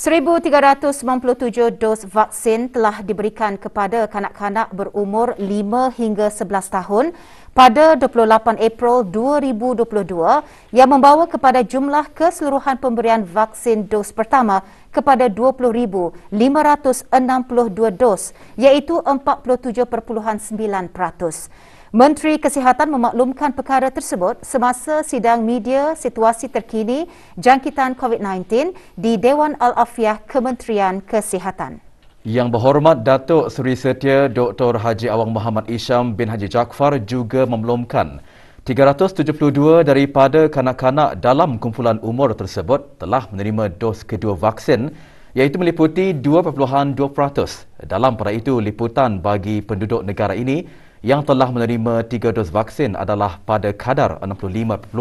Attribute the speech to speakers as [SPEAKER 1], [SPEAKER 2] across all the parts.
[SPEAKER 1] 1,397 dos vaksin telah diberikan kepada kanak-kanak berumur 5 hingga 11 tahun pada 28 April 2022 yang membawa kepada jumlah keseluruhan pemberian vaksin dos pertama kepada 20,562 dos iaitu 47.9%. Menteri Kesihatan memaklumkan perkara tersebut semasa sidang media situasi terkini jangkitan COVID-19 di Dewan Al-Afiah Kementerian Kesihatan.
[SPEAKER 2] Yang berhormat Datuk Seri Setia Dr. Haji Awang Muhammad Isham bin Haji Jaafar juga memaklumkan 372 daripada kanak-kanak dalam kumpulan umur tersebut telah menerima dos kedua vaksin iaitu meliputi 2.2%. Dalam pada itu, liputan bagi penduduk negara ini yang telah menerima 3 dos vaksin adalah pada kadar 65.2%.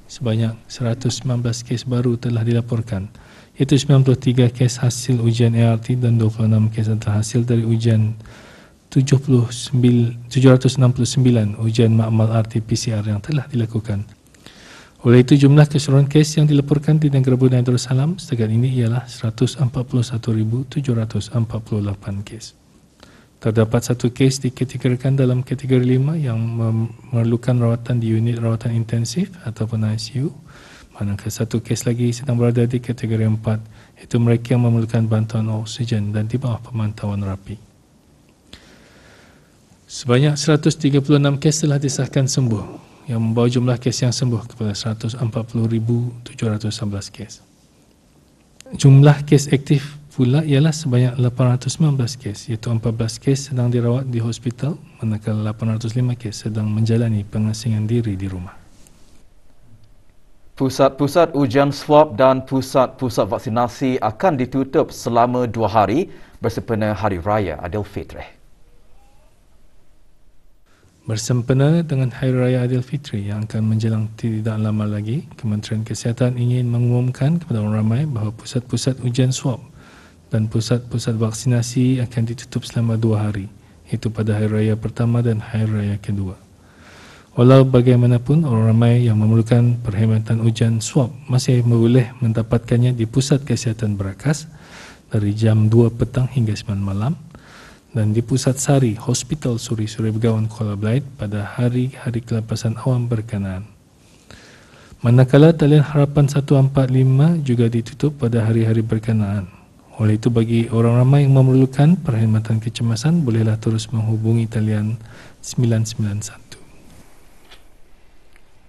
[SPEAKER 3] Sebanyak 119 kes baru telah dilaporkan, iaitu 93 kes hasil ujian ART dan 26 kes adalah hasil dari ujian 769 ujian makmal RT-PCR yang telah dilakukan. Oleh itu, jumlah keseluruhan kes yang dilaporkan di negara Brunei Darussalam setakat ini ialah 141,748 kes. Terdapat satu kes dikategorikan dalam kategori 5 yang memerlukan rawatan di unit rawatan intensif ataupun ICU, manakala satu kes lagi sedang berada di kategori 4, iaitu mereka yang memerlukan bantuan oksigen dan di bawah pemantauan rapi. Sebanyak 136 kes telah disahkan sembuh, yang membawa jumlah kes yang sembuh kepada 140,711 kes. Jumlah kes aktif pula ialah sebanyak 819 kes, iaitu 14 kes sedang dirawat di hospital, manakala 805 kes sedang menjalani pengasingan diri di rumah.
[SPEAKER 2] Pusat-pusat ujian swab dan pusat-pusat vaksinasi akan ditutup selama 2 hari bersempena Hari Raya Aidilfitri.
[SPEAKER 3] Bersempena dengan Hari Raya Aidilfitri yang akan menjelang tidak lama lagi, Kementerian Kesihatan ingin mengumumkan kepada orang ramai bahawa pusat-pusat ujian swab dan pusat-pusat vaksinasi akan ditutup selama 2 hari, iaitu pada Hari Raya pertama dan Hari Raya kedua. Walau bagaimanapun, orang ramai yang memerlukan perkhidmatan ujian swab masih boleh mendapatkannya di Pusat Kesihatan Berakas dari jam 2 petang hingga 9 malam dan di Pusat Sari Hospital Suri-Suri Begawan Kuala Belait pada hari-hari kelepasan awam berkenaan. Manakala talian harapan 145 juga ditutup pada hari-hari berkenaan. Oleh itu, bagi orang ramai yang memerlukan perkhidmatan kecemasan, bolehlah terus menghubungi talian 991.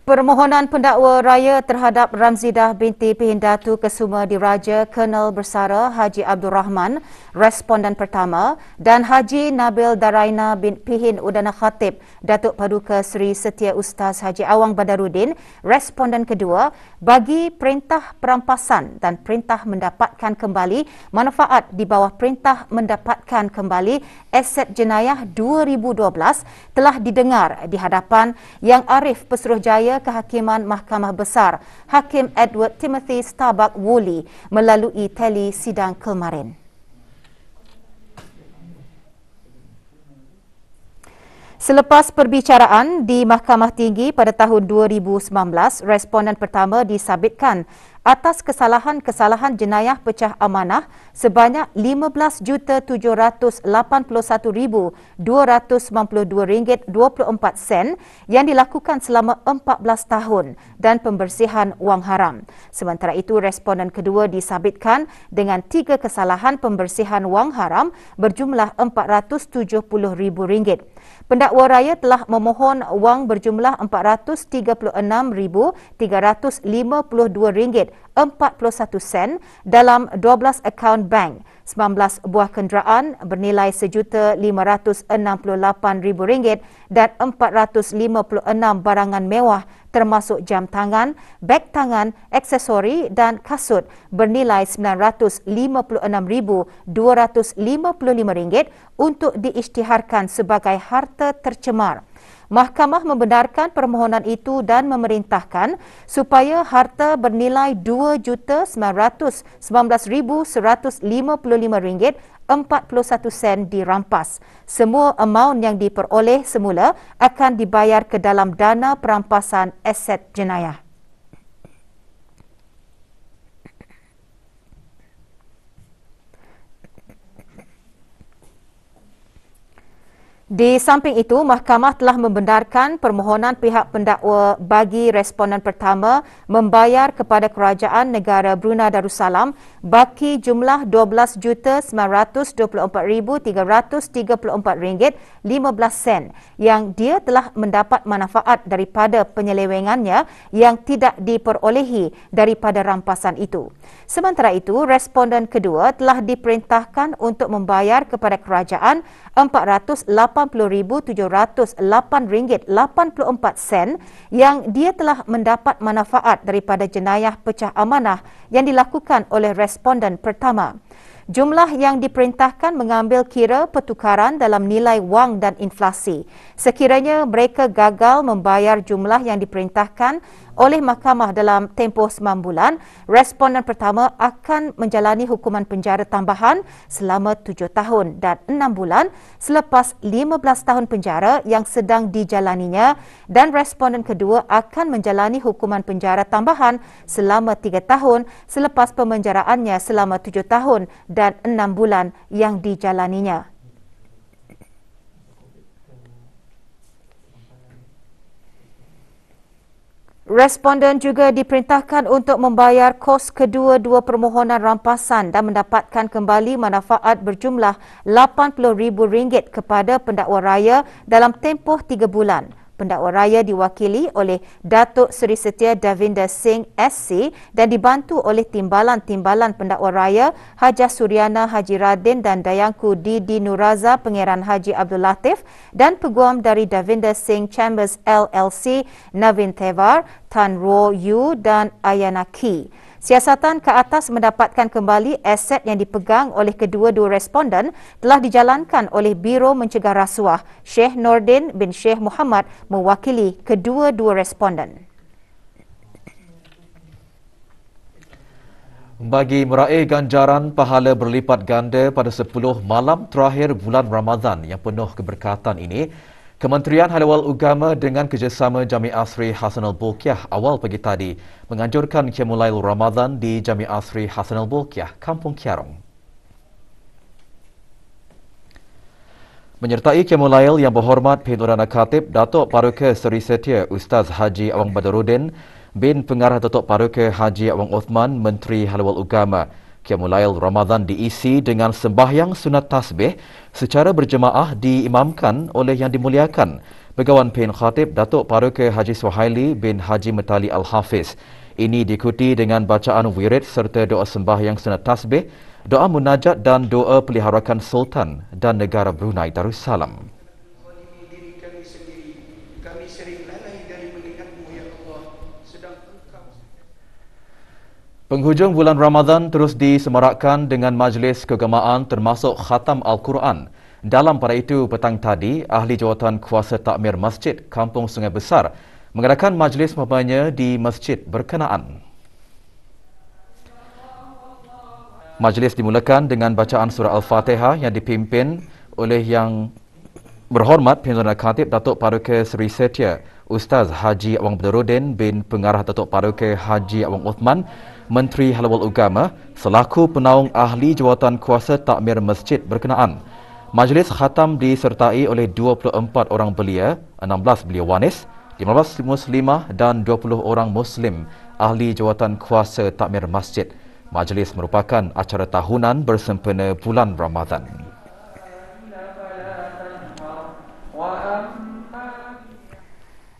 [SPEAKER 1] Permohonan pendakwa raya terhadap Ramzidah binti Pihin Datu Kesuma Diraja Kolonel Bersara Haji Abdul Rahman, responden pertama, dan Haji Nabil Daraina bin Pihin Udana Khatib Datuk Paduka Seri Setia Ustaz Haji Awang Badarudin, responden kedua, bagi perintah perampasan dan perintah mendapatkan kembali manfaat di bawah perintah mendapatkan kembali aset jenayah 2012 telah didengar di hadapan Yang Arif Pesuruhjaya Kehakiman Mahkamah Besar Hakim Edward Timothy Starbuck Woolley melalui teli sidang kemarin. Selepas perbicaraan di Mahkamah Tinggi pada tahun 2019, responden pertama disabitkan atas kesalahan-kesalahan jenayah pecah amanah sebanyak RM15,281,292.24 yang dilakukan selama 14 tahun dan pembersihan wang haram. Sementara itu, responden kedua disabitkan dengan 3 kesalahan pembersihan wang haram berjumlah RM470,000. Pendakwa raya telah memohon wang berjumlah RM436,352.41 dalam 12 akaun bank, 19 buah kenderaan bernilai RM1,568,000 dan 456 barangan mewah termasuk jam tangan, beg tangan, aksesori dan kasut bernilai RM956,255 untuk diisytiharkan sebagai harta tercemar. Mahkamah membenarkan permohonan itu dan memerintahkan supaya harta bernilai RM2,919,155.41 dirampas. Semua amaun yang diperoleh semula akan dibayar ke dalam dana perampasan aset jenayah. Di samping itu, mahkamah telah membenarkan permohonan pihak pendakwa bagi responden pertama membayar kepada kerajaan negara Brunei Darussalam baki jumlah RM12,924,334.15 yang dia telah mendapat manfaat daripada penyelewengannya yang tidak diperolehi daripada rampasan itu. Sementara itu, responden kedua telah diperintahkan untuk membayar kepada kerajaan RM488,708.84 yang dia telah mendapat manfaat daripada jenayah pecah amanah yang dilakukan oleh responden pertama. Jumlah yang diperintahkan mengambil kira pertukaran dalam nilai wang dan inflasi. Sekiranya mereka gagal membayar jumlah yang diperintahkan oleh mahkamah dalam tempoh 9 bulan, responden pertama akan menjalani hukuman penjara tambahan selama 7 tahun dan 6 bulan selepas 15 tahun penjara yang sedang dijalaninya, dan responden kedua akan menjalani hukuman penjara tambahan selama 3 tahun selepas pemenjaraannya selama 7 tahun dan 6 bulan yang dijalaninya. Responden juga diperintahkan untuk membayar kos kedua-dua permohonan rampasan dan mendapatkan kembali manfaat berjumlah RM80,000 kepada pendakwa raya dalam tempoh 3 bulan. Pendakwa raya diwakili oleh Datuk Seri Setia Davinder Singh SC dan dibantu oleh timbalan-timbalan pendakwa raya Hajah Suryana Haji Radin dan Dayangku Didi Nuraza Pangeran Haji Abdul Latif dan peguam dari Davinder Singh Chambers LLC Navin Tevar, Tan Ro Yu dan Ayana Ki. Siasatan ke atas mendapatkan kembali aset yang dipegang oleh kedua-dua responden telah dijalankan oleh Biro Mencegah Rasuah Sheikh Nordin bin Sheikh Muhammad mewakili kedua-dua responden.
[SPEAKER 2] Bagi meraih ganjaran pahala berlipat ganda pada 10 malam terakhir bulan Ramadan yang penuh keberkatan ini, Kementerian Halal Agama dengan kerjasama Jamiah Sri Hasanul Bolkiah awal pagi tadi menganjurkan Qiyamul Ramadan di Jamiah Sri Hasanul Bolkiah, Kampung Kiarong. Menyertai Qiyamul yang berhormat Perdana Khatib Datuk Paduka Seri Setia Ustaz Haji Awang Badaruddin bin Pengarah Datuk Paduka Haji Awang Othman, Menteri Halal Agama. Qiyamul Ramadan diisi dengan sembahyang sunat tasbih secara berjemaah diimamkan oleh Yang Dimuliakan Begawan Pen Khatib Datuk Paduka Haji Suhaili bin Haji Metali Al-Hafiz. Ini diikuti dengan bacaan wirid serta doa sembahyang sunat tasbih, doa munajat dan doa peliharakan Sultan dan negara Brunei Darussalam. Penghujung bulan Ramadan terus disemarakkan dengan majlis keagamaan termasuk khatam Al-Quran. Dalam pada itu, petang tadi, Ahli Jawatan Kuasa Takmir Masjid Kampung Sungai Besar mengadakan majlis membanya di masjid berkenaan. Majlis dimulakan dengan bacaan surah Al-Fatihah yang dipimpin oleh Yang Berhormat Perdana Khatib Datuk Paduka Seri Setia Ustaz Haji Awang Badaruddin bin Pengarah Datuk Paduka Haji Awang Othman, Menteri Halal Agama, selaku penaung Ahli Jawatan Kuasa Takmir Masjid berkenaan. Majlis khatam disertai oleh 24 orang belia, 16 belia wanis, 15 muslimah dan 20 orang muslim Ahli Jawatan Kuasa Takmir Masjid. Majlis merupakan acara tahunan bersempena bulan Ramadan.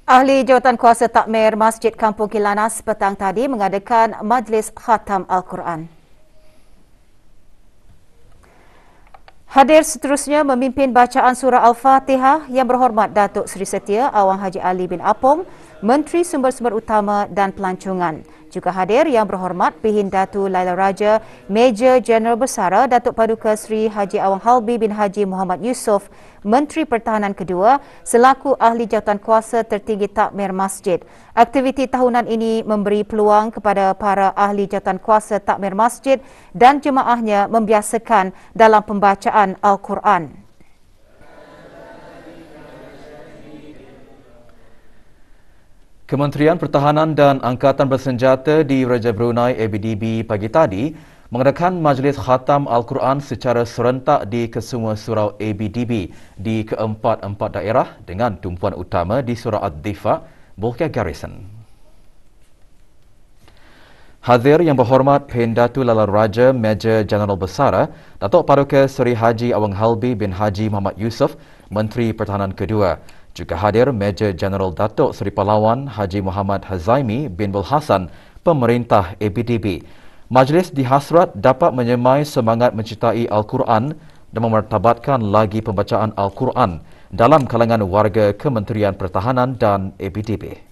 [SPEAKER 1] Ahli Jawatan Kuasa Takmir Masjid Kampung Kilanas petang tadi mengadakan majlis khatam Al-Quran. Hadir seterusnya memimpin bacaan surah Al-Fatihah Yang Berhormat Datuk Seri Setia Awang Haji Ali bin Apong, Menteri Sumber-Sumber Utama dan Pelancongan. Juga hadir Yang Berhormat Pihin Datu Laila Raja, Major Jeneral Bersara Datuk Paduka Seri Haji Awang Halbi bin Haji Muhammad Yusof, Menteri Pertahanan kedua selaku Ahli Jawatan Kuasa Tertinggi Takmir Masjid. Aktiviti tahunan ini memberi peluang kepada para Ahli Jawatan Kuasa Takmir Masjid dan jemaahnya membiasakan dalam pembacaan Al-Quran.
[SPEAKER 2] Kementerian Pertahanan dan Angkatan Bersenjata di Raja Brunei ABDB pagi tadi mengadakan majlis khatam Al-Quran secara serentak di kesemua surau ABDB di keempat-empat daerah dengan tumpuan utama di Surau Ad-Difa, Bolkiah Garrison. Hadir yang berhormat Pendatu Lalar Raja Major Jeneral Bersara Datuk Paduka Seri Haji Awang Halbi bin Haji Muhammad Yusof, Menteri Pertahanan kedua. Juga hadir Major Jeneral Datuk Seri Pahlawan Haji Muhammad Hazaimi bin Bul Hasan, Pemerintah ABDB. Majlis dihasrat dapat menyemai semangat mencintai Al-Quran dan memartabatkan lagi pembacaan Al-Quran dalam kalangan warga Kementerian Pertahanan dan ABDB.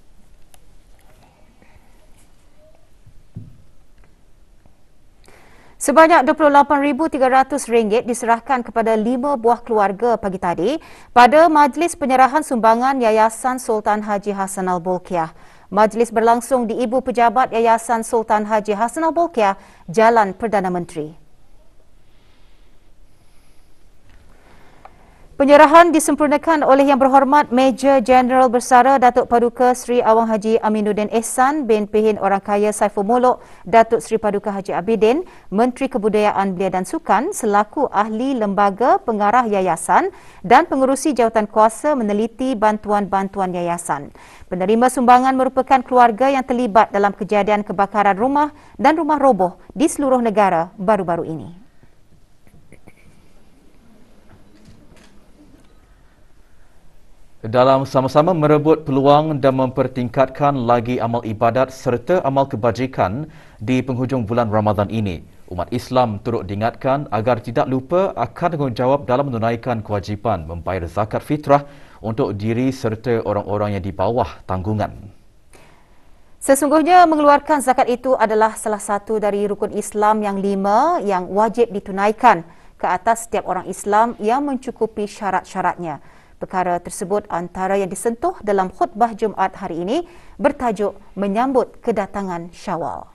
[SPEAKER 1] Sebanyak RM28,300 diserahkan kepada 5 buah keluarga pagi tadi pada Majlis Penyerahan Sumbangan Yayasan Sultan Haji Hassan Al-Bolkiah. Majlis berlangsung di Ibu Pejabat Yayasan Sultan Haji Hassan Al-Bolkiah, Jalan Perdana Menteri. Penyerahan disempurnakan oleh Yang Berhormat Major Jeneral Bersara Datuk Paduka Seri Awang Haji Aminuddin Ehsan bin Pehin Orang Kaya Saiful Muluk Datuk Seri Paduka Haji Abidin, Menteri Kebudayaan Belia dan Sukan selaku ahli lembaga pengarah yayasan dan pengerusi jawatan kuasa meneliti bantuan-bantuan yayasan. Penerima sumbangan merupakan keluarga yang terlibat dalam kejadian kebakaran rumah dan rumah roboh di seluruh negara baru-baru ini.
[SPEAKER 2] Dalam sama-sama merebut peluang dan mempertingkatkan lagi amal ibadat serta amal kebajikan di penghujung bulan Ramadan ini, umat Islam turut diingatkan agar tidak lupa akan tanggungjawab dalam menunaikan kewajipan membayar zakat fitrah untuk diri serta orang-orang yang di bawah tanggungan.
[SPEAKER 1] Sesungguhnya mengeluarkan zakat itu adalah salah satu dari rukun Islam yang 5 yang wajib ditunaikan ke atas setiap orang Islam yang mencukupi syarat-syaratnya. Perkara tersebut antara yang disentuh dalam khutbah Jumaat hari ini bertajuk menyambut kedatangan Syawal.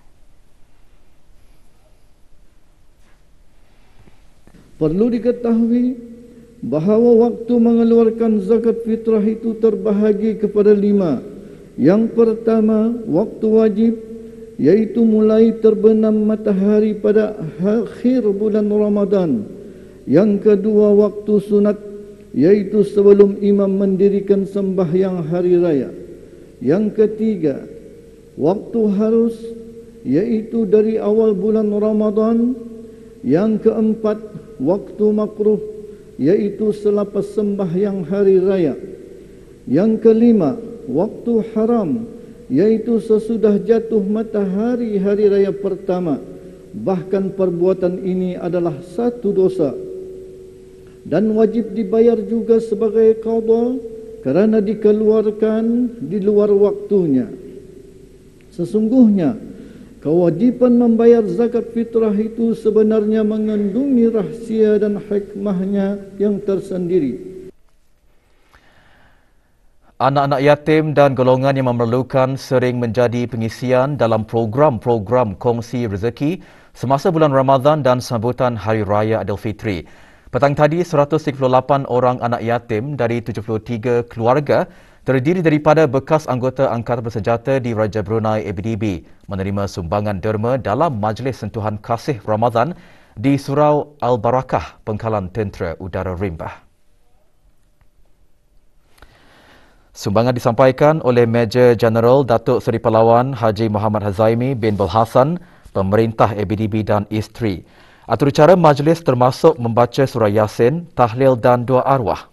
[SPEAKER 4] Perlu diketahui bahawa waktu mengeluarkan zakat fitrah itu terbahagi kepada 5. Yang pertama, waktu wajib, iaitu mulai terbenam matahari pada akhir bulan Ramadan. Yang kedua, waktu sunat, iaitu sebelum imam mendirikan sembahyang hari raya. Yang ketiga, waktu harus, iaitu dari awal bulan Ramadan. Yang keempat, waktu makruh, iaitu selepas sembahyang hari raya. Yang kelima, waktu haram, iaitu sesudah jatuh matahari hari raya pertama. Bahkan perbuatan ini adalah satu dosa dan wajib dibayar juga sebagai qada kerana dikeluarkan di luar waktunya. Sesungguhnya kewajipan membayar zakat fitrah itu sebenarnya mengandungi rahsia dan hikmahnya yang tersendiri.
[SPEAKER 2] Anak-anak yatim dan golongan yang memerlukan sering menjadi pengisian dalam program-program kongsi rezeki semasa bulan Ramadan dan sambutan Hari Raya Aidilfitri. Petang tadi, 138 orang anak yatim dari 73 keluarga terdiri daripada bekas anggota Angkatan Bersenjata di Raja Brunei ABDB menerima sumbangan derma dalam Majlis Sentuhan Kasih Ramadan di Surau Al-Barakah, Pangkalan Tentera Udara Rimbah. Sumbangan disampaikan oleh Major Jeneral Datuk Seri Pahlawan Haji Muhammad Hazaimi bin Bul Hasan, Pemerintah ABDB dan isteri. Atur cara majlis termasuk membaca surah Yasin, tahlil dan doa arwah.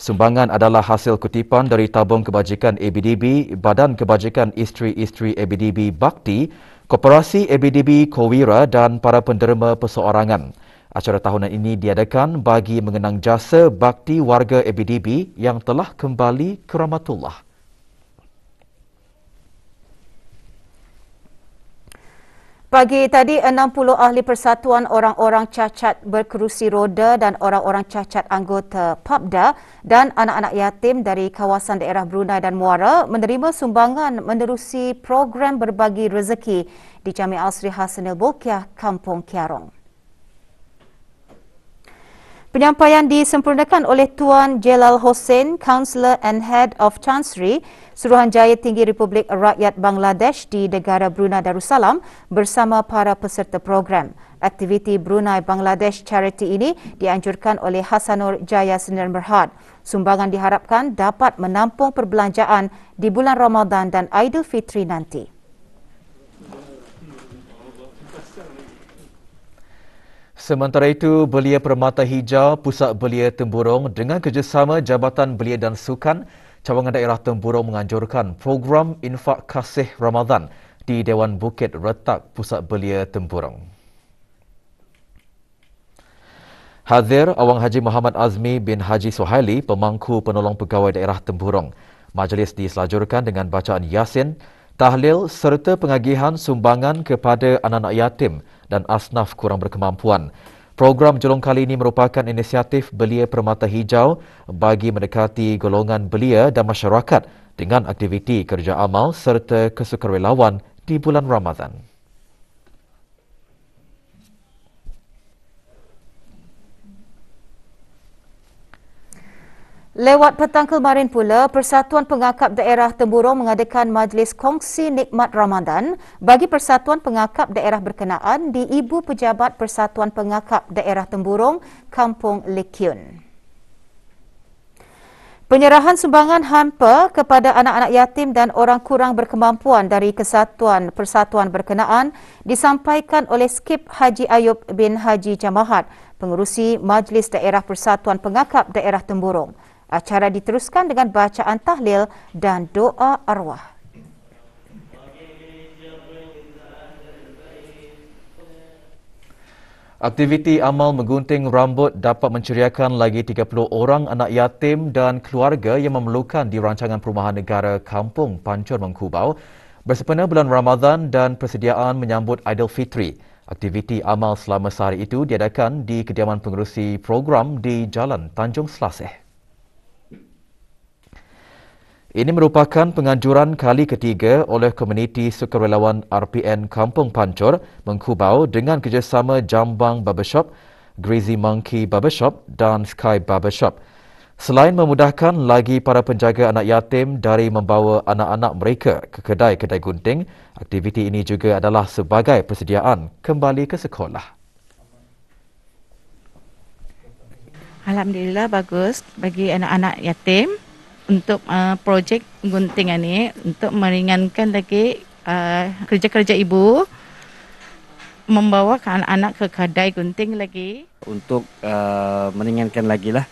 [SPEAKER 2] Sumbangan adalah hasil kutipan dari tabung kebajikan ABDB, Badan Kebajikan Isteri-Isteri ABDB Bakti, Koperasi ABDB Kowira dan para penderma perseorangan. Acara tahunan ini diadakan bagi mengenang jasa bakti warga ABDB yang telah kembali ke rahmatullah.
[SPEAKER 1] Pagi tadi, 60 ahli persatuan orang-orang cacat berkerusi roda dan orang-orang cacat anggota PAPDA dan anak-anak yatim dari kawasan daerah Brunei dan Muara menerima sumbangan menerusi program berbagi rezeki di Jamiah Al-Sri Hassanil Bolkiah, Kampung Kiarong. Penyampaian disempurnakan oleh Tuan Jelal Hossain, Councillor and Head of Chancery, Suruhanjaya Tinggi Republik Rakyat Bangladesh di negara Brunei Darussalam bersama para peserta program. Aktiviti Brunei Bangladesh Charity ini dianjurkan oleh Hasanur Jaya Sdn Bhd. Sumbangan diharapkan dapat menampung perbelanjaan di bulan Ramadan dan Aidilfitri nanti.
[SPEAKER 2] Sementara itu, Belia Permata Hijau Pusat Belia Temburong dengan kerjasama Jabatan Belia dan Sukan Cawangan Daerah Temburong menganjurkan program Infak Kasih Ramadan di Dewan Bukit Retak Pusat Belia Temburong. Hadir Awang Haji Muhammad Azmi bin Haji Suhaili, Pemangku Penolong Pegawai Daerah Temburong. Majlis diselajurkan dengan bacaan Yasin, tahlil serta pengagihan sumbangan kepada anak-anak yatim dan asnaf kurang berkemampuan. Program julung kali ini merupakan inisiatif Belia Permata Hijau bagi mendekati golongan belia dan masyarakat dengan aktiviti kerja amal serta kesukarelawan di bulan Ramadan.
[SPEAKER 1] Lewat petang kemarin pula, Persatuan Pengakap Daerah Temburong mengadakan Majlis Kongsi Nikmat Ramadan bagi Persatuan Pengakap Daerah berkenaan di Ibu Pejabat Persatuan Pengakap Daerah Temburong, Kampung Lekyun. Penyerahan sumbangan hampa kepada anak-anak yatim dan orang kurang berkemampuan dari kesatuan persatuan berkenaan disampaikan oleh Skip Haji Ayub bin Haji Jamahat, pengerusi Majlis Daerah Persatuan Pengakap Daerah Temburong. Acara diteruskan dengan bacaan tahlil dan doa arwah.
[SPEAKER 2] Aktiviti amal menggunting rambut dapat menceriakan lagi 30 orang anak yatim dan keluarga yang memerlukan di rancangan perumahan negara Kampung Pancur Mengkubau bersempena bulan Ramadan dan persediaan menyambut Aidilfitri. Aktiviti amal selama sehari itu diadakan di kediaman pengerusi program di Jalan Tanjung Selaseh. Ini merupakan penganjuran kali ketiga oleh komuniti sukarelawan RPN Kampung Pancur Mengkubau dengan kerjasama Jambang Barbershop, Greasy Monkey Barbershop dan Sky Barbershop. Selain memudahkan lagi para penjaga anak yatim dari membawa anak-anak mereka ke kedai-kedai gunting, aktiviti ini juga adalah sebagai persediaan kembali ke sekolah.
[SPEAKER 5] Alhamdulillah bagus bagi anak-anak yatim. Untuk projek guntingan ini untuk meringankan lagi kerja-kerja ibu membawa anak-anak ke kedai gunting lagi
[SPEAKER 6] untuk meringankan lagi lah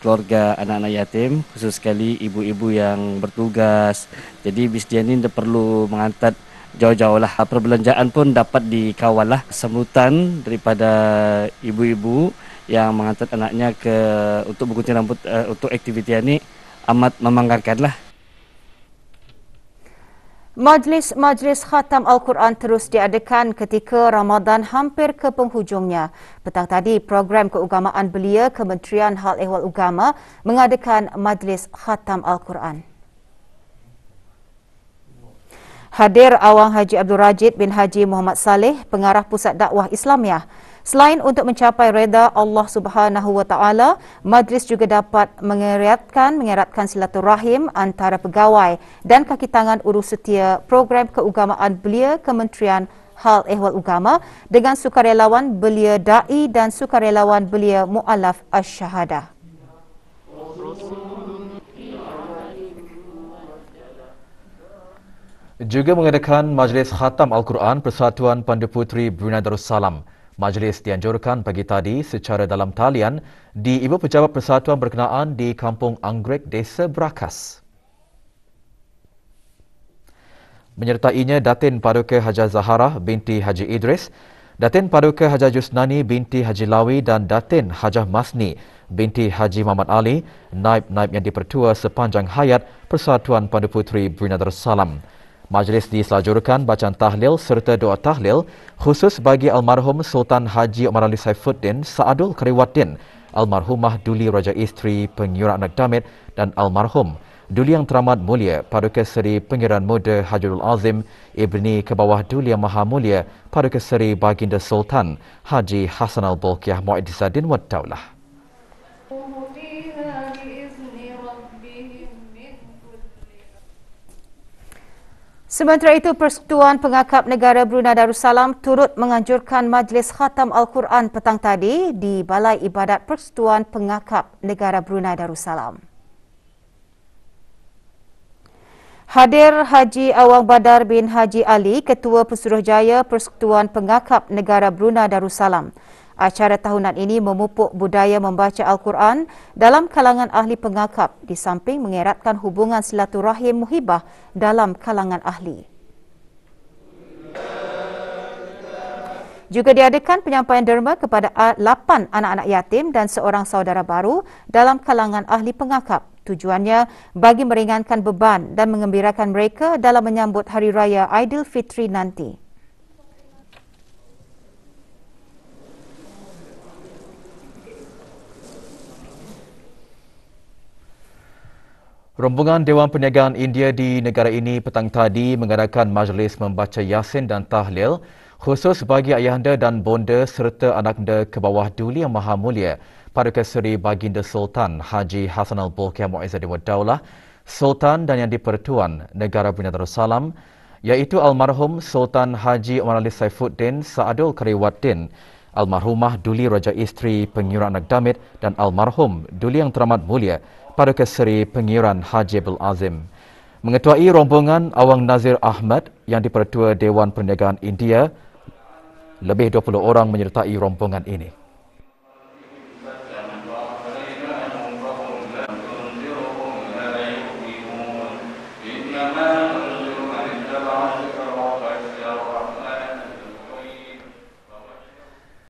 [SPEAKER 6] keluarga anak-anak yatim, khusus sekali ibu-ibu yang bertugas. Jadi bisdian ini perlu menghantar jauh-jauh lah. Perbelanjaan pun dapat dikawal lah. Sambutan daripada ibu-ibu yang menghantar anaknya untuk bergunting rambut untuk aktiviti ini amat membanggakan lah.
[SPEAKER 1] Majlis Khatam Al-Quran terus diadakan ketika Ramadan hampir ke penghujungnya. Petang tadi, program keagamaan belia Kementerian Hal Ehwal Agama mengadakan Majlis Khatam Al-Quran. Hadir Awang Haji Abdul Rajid bin Haji Muhammad Saleh, Pengarah Pusat Dakwah Islamiah. Selain untuk mencapai reda Allah Subhanahu Wa Taala, majlis juga dapat mengeratkan silaturahim antara pegawai dan kaki tangan urus setia program keagamaan belia Kementerian Hal Ehwal Agama dengan sukarelawan belia dai dan sukarelawan belia mualaf asy-syahadah.
[SPEAKER 2] Juga mengadakan Majlis Khatam Al-Quran Persatuan Pandu Puteri Brunei Darussalam. Majlis dianjurkan pagi tadi secara dalam talian di Ibu Pejabat Persatuan berkenaan di Kampung Anggrek, Desa Berakas. Menyertainya Datin Paduka Hajah Zaharah binti Haji Idris, Datin Paduka Hajah Jusnani binti Haji Lawi dan Datin Hajah Masni binti Haji Muhammad Ali, naib-naib yang dipertua sepanjang hayat Persatuan Pandu Puteri Brunei Darussalam. Majlis diselajurkan bacaan tahlil serta doa tahlil khusus bagi almarhum Sultan Haji Omar Ali Saifuddin Saadul Kariwaddin, almarhumah Duli Raja Isteri Pengyurak Anak Damit dan almarhum Duli Yang Teramat Mulia Paduka Seri Pengiran Muda Hajrul Azim Ibni Kebawah Duli Yang Maha Mulia Paduka Seri Baginda Sultan Haji Hasan Al-Bolkiah Mu'izzuddin Wad Daulah.
[SPEAKER 1] Sementara itu, Persekutuan Pengakap Negara Brunei Darussalam turut menganjurkan Majlis Khatam Al-Quran petang tadi di Balai Ibadat Persekutuan Pengakap Negara Brunei Darussalam. Hadir Haji Awang Badar bin Haji Ali, Ketua Pesuruhjaya Persekutuan Pengakap Negara Brunei Darussalam. Acara tahunan ini memupuk budaya membaca Al-Quran dalam kalangan ahli pengakap di samping mengeratkan hubungan silaturahim muhibah dalam kalangan ahli. Juga diadakan penyampaian derma kepada 8 anak-anak yatim dan seorang saudara baru dalam kalangan ahli pengakap. Tujuannya bagi meringankan beban dan mengembirakan mereka dalam menyambut Hari Raya Aidilfitri nanti.
[SPEAKER 2] Rombongan Dewan Perniagaan India di negara ini petang tadi mengadakan majlis membaca Yasin dan Tahlil khusus bagi ayahanda dan bonda serta anakanda ke bawah Duli Yang Maha Mulia Paduka Seri Baginda Sultan Haji Hasan Al-Bolkiah Mu'izzuddin Wad Daulah, Sultan dan Yang di-Pertuan Negara Brunei Darussalam, iaitu almarhum Sultan Haji Omar Ali Saifuddin Saadul Kariwaddin, almarhumah Duli Raja Isteri Pengiran Anak Damit dan almarhum Duli Yang Teramat Mulia Paduka Seri Pengiran Haji Abdul Azim. Mengetuai rombongan Awang Nazir Ahmad yang di-Pertua Dewan Perniagaan India, lebih 20 orang menyertai rombongan ini.